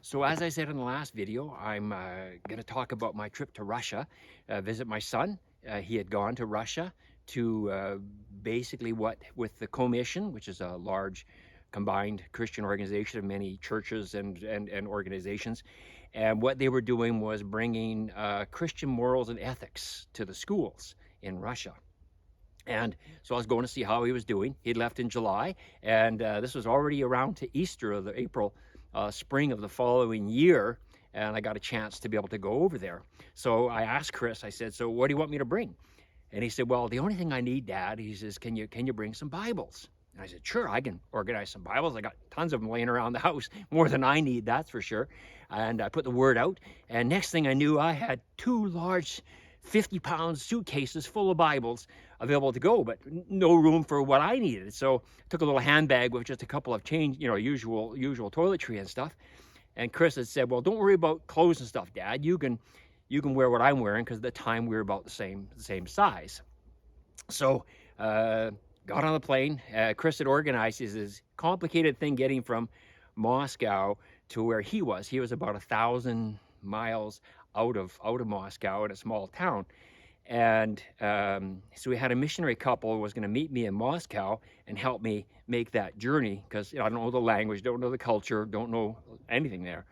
So as I said in the last video, I'm going to talk about my trip to Russia, visit my son. He had gone to Russia to basically with the Commission, which is a large combined Christian organization of many churches and organizations. And what they were doing was bringing Christian morals and ethics to the schools in Russia. And so I was going to see how he was doing. He'd left in July, and this was already around to Easter of the April, spring of the following year, and I got a chance to be able to go over there. So I asked Chris, I said, so what do you want me to bring? And he said, well, the only thing I need, Dad, he says, can you bring some Bibles? And I said, sure, I can organize some Bibles. I got tons of them laying around the house, more than I need, that's for sure. And I put the word out, and next thing I knew, I had two large 50-pound suitcases full of Bibles available to go, but no room for what I needed. So I took a little handbag with just a couple of usual toiletry and stuff. And Chris had said, well, don't worry about clothes and stuff, Dad. You can wear what I'm wearing, because at the time we were about the same size. So got on the plane. Chris had organized this complicated thing getting from Moscow to where he was. He was about 1,000 miles out of Moscow in a small town. And so we had a missionary couple who was going to meet me in Moscow and help me make that journey, because I don't know the language, don't know the culture, don't know anything there.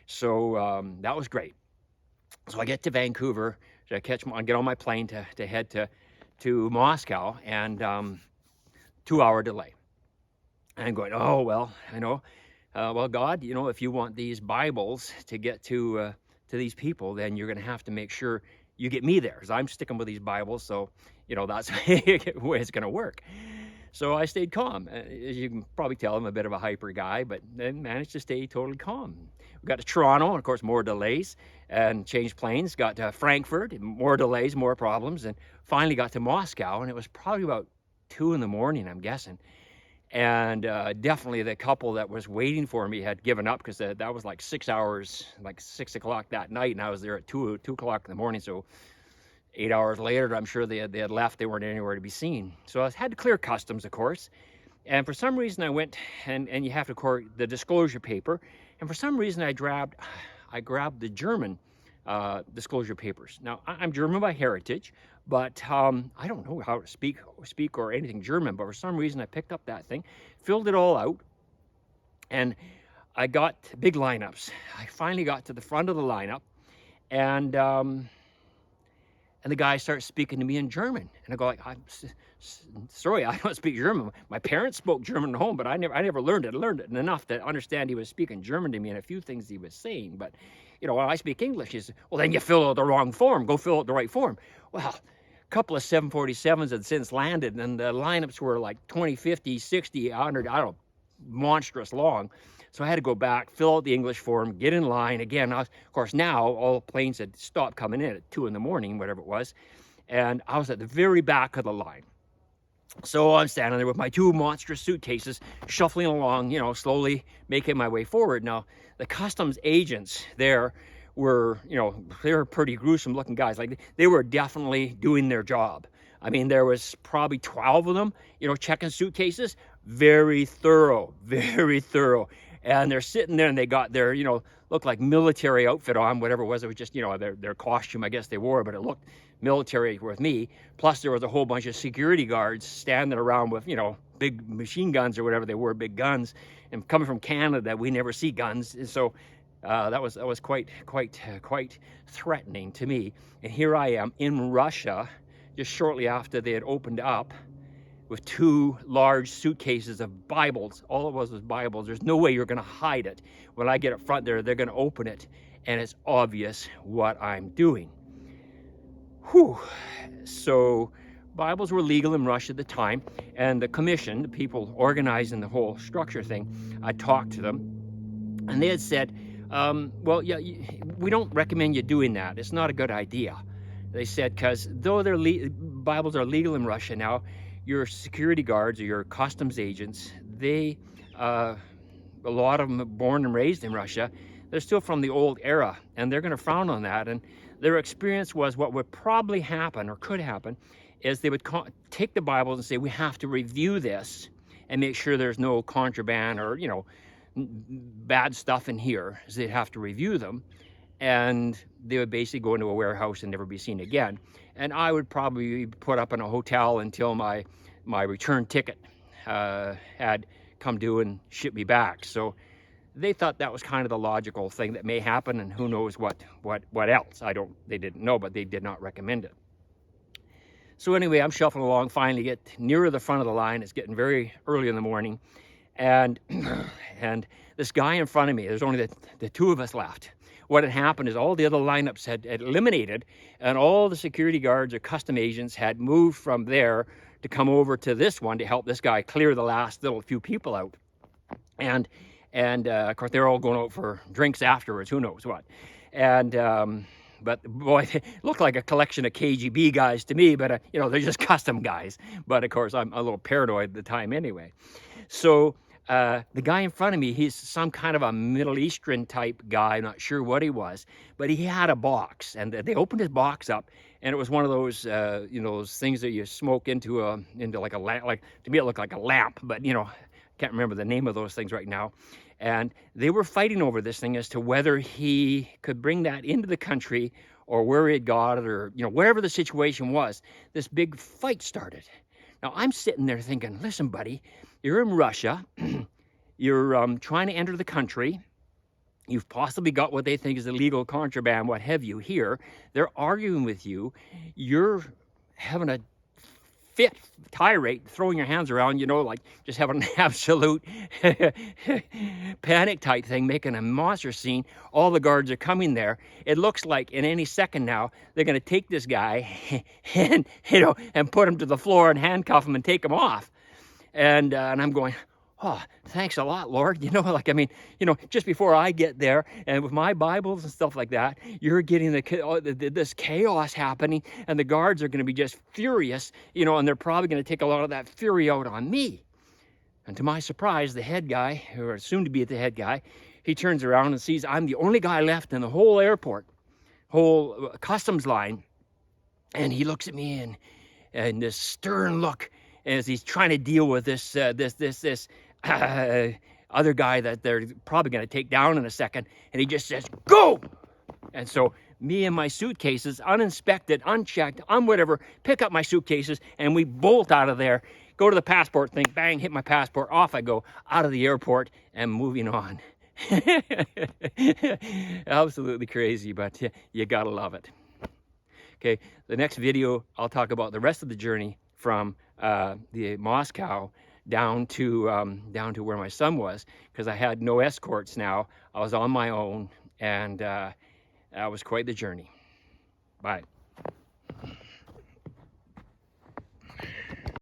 So that was great. So I get to Vancouver, I get on my plane to head to Moscow, and 2-hour delay. And I'm going, oh, well, I know. Well, God, if you want these Bibles to get to these people, then you're going to have to make sure you get me there, because I'm sticking with these Bibles. So, that's the way it's going to work. So I stayed calm. As you can probably tell, I'm a bit of a hyper guy, but then managed to stay totally calm. We got to Toronto, and of course, more delays, and changed planes. Got to Frankfurt, more delays, more problems, and finally got to Moscow, and it was probably about 2 in the morning, I'm guessing. And definitely the couple that was waiting for me had given up, because that was like 6 hours, like 6 o'clock that night, and I was there at 2 o'clock in the morning. So 8 hours later, I'm sure they had left. They weren't anywhere to be seen. So I had to clear customs, of course. And for some reason I went, and you have to record the disclosure paper. And for some reason I grabbed the German disclosure papers. Now, I'm German by heritage, but I don't know how to speak or anything German, but for some reason I picked up that thing, filled it all out, and I got big lineups. I finally got to the front of the lineup, and the guy starts speaking to me in German, and I go like, I'm sorry, I don't speak German. My parents spoke German at home, but I never learned it. I learned it enough to understand he was speaking German to me and a few things he was saying. But when I speak English, he says, well, then you fill out the wrong form. Go fill out the right form. Well, a couple of 747s had since landed, and the lineups were like 20, 50, 60, 100, I don't know, monstrous long. So I had to go back, fill out the English form, get in line. Again, of course, now all planes had stopped coming in at 2 in the morning, whatever it was. And I was at the very back of the line. So I'm standing there with my 2 monstrous suitcases, shuffling along, slowly making my way forward. Now, the customs agents there were, they were pretty gruesome looking guys. Like, they were definitely doing their job. I mean, there was probably 12 of them, checking suitcases. Very thorough, very thorough. And they're sitting there, and they got their, looked like military outfit on, whatever it was. It was just, their costume, I guess they wore, but it looked military with me. Plus, there was a whole bunch of security guards standing around with, big machine guns or whatever they were, big guns. And coming from Canada, we never see guns. And so that was quite threatening to me. And here I am in Russia, just shortly after they had opened up, with 2 large suitcases of Bibles. All it was Bibles. There's no way you're going to hide it. When I get up front there, they're going to open it, and it's obvious what I'm doing. Whew. So Bibles were legal in Russia at the time, and the commission, the people organizing the whole structure thing, I talked to them, and they had said, well, yeah, we don't recommend you doing that. It's not a good idea. They said, because though Bibles are legal in Russia now, your security guards or your customs agents, a lot of them are born and raised in Russia. They're still from the old era, and they're going to frown on that. And their experience was what would probably happen or could happen is they would take the Bibles and say, we have to review this and make sure there's no contraband or, bad stuff in here, is they'd have to review them, and they would basically go into a warehouse and never be seen again. And I would probably be put up in a hotel until my return ticket had come due and shipped me back. So they thought that was kind of the logical thing that may happen, and who knows what else. They didn't know, but they did not recommend it. So anyway, I'm shuffling along, finally get nearer the front of the line. It's getting very early in the morning, and this guy in front of me, there's only the two of us left. What had happened is all the other lineups had eliminated, and all the security guards or custom agents had moved from there to come over to this one to help this guy clear the last little few people out. And of course, they're all going out for drinks afterwards, who knows what. And but boy, they look like a collection of KGB guys to me, but you know, they're just custom guys. But of course, I'm a little paranoid at the time anyway. So the guy in front of me, he's some kind of a Middle Eastern type guy, not sure what he was, but he had a box, and they opened his box up, and it was one of those, you know, those things that you smoke into like a lamp. Like, to me, it looked like a lamp, but you know, can't remember the name of those things right now. And they were fighting over this thing as to whether he could bring that into the country or where he had got it, or, you know, whatever the situation was. This big fight started. Now, I'm sitting there thinking, listen, buddy, you're in Russia. You're trying to enter the country. You've possibly got what they think is illegal contraband, what have you, here. They're arguing with you. You're having a fit tirade, throwing your hands around, you know, like just having an absolute panic type thing, making a monster scene. All the guards are coming there. It looks like in any second now they're going to take this guy and, you know, and put him to the floor and handcuff him and take him off. And I'm going, oh, thanks a lot, Lord. You know, like, I mean, you know, just before I get there, and with my Bibles and stuff like that, you're getting this chaos happening, and the guards are going to be just furious, you know, and they're probably going to take a lot of that fury out on me. And to my surprise, the head guy, or soon to be the head guy, he turns around and sees I'm the only guy left in the whole airport, whole customs line, and he looks at me and this stern look as he's trying to deal with this other guy that they're probably going to take down in a second, and he just says, go! And so me and my suitcases, uninspected, unchecked, whatever, pick up my suitcases, and we bolt out of there, go to the passport thing, bang, hit my passport, off I go, out of the airport, and moving on. Absolutely crazy, but you gotta love it. Okay, the next video, I'll talk about the rest of the journey from the Moscow down to where my son was, because I had no escorts now. I was on my own, and that was quite the journey. Bye.